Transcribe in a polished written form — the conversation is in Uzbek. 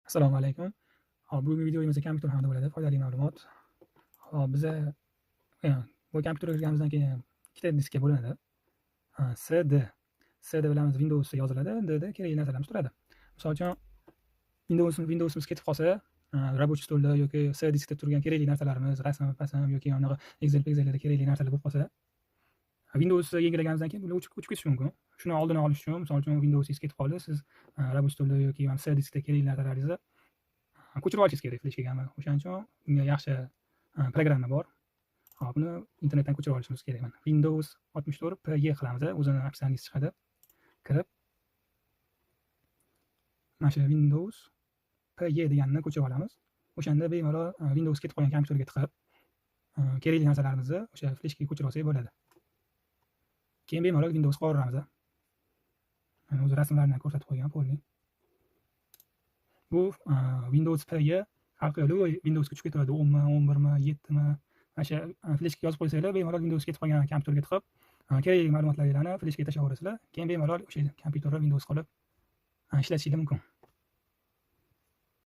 Assalomu alaykum. Hop, bugungi videomizda kompyuter haqida bo'ladi, foydali ma'lumot. Hop, biza bu kompyuterga kirganimizdan keyin ikkita diskka bo'linadi. SD. SD bilamiz Windows yoziladi, D da kerakli narsalarimiz turadi. Misol uchun Windowsimiz ketib qolsa, рабочий stolda yoki C diskda turgan kerakli narsalarimiz, rasm yoki anaqa Excel'larda kerakli narsalar bo'lib qolsa, Windows yangilaganimizdan keyin bular o'chib ketishi mumkin. Shuni oldini olish uchun, misol uchun Windowsingiz ketib qoldi, siz рабочий stolda yoki C diskda kerakli narsalaringizni ko'chirib olishingiz kerak fleshkagami. O'shaning uchun bunga yaxshi programma bor. Hop, buni internetdan ko'chirib olishimiz kerak. Mana Windows 64 PY qilamiz, o'zini opsiyasiz chiqadi. Kirib mana shu Windows PY deganini ko'chirib olamiz. O'shanda bemalol Windows ketib qolgan kompyuterga tiqib, kerakli narsalarimizni o'sha fleshkaga ko'chirib olsak bo'ladi. Keyin bemalol Windows qovuramiz. Mana o'zi rasmlarni ko'rsatib qo'ygan polning. Bu Windows PY har xil Windowsga tushib ketadi. 10 mi, 11 mi, 7 mi. Mana shu fleshkaga yozib qo'ysanglar, bemalol Windows ketib qolgan kompyuterga tiqib, kerakli ma'lumotlarni fleshkaga tashlab yuborasizlar. Keyin bemalol o'sha kompyuterni Windows qilib ishlatishingiz mumkin.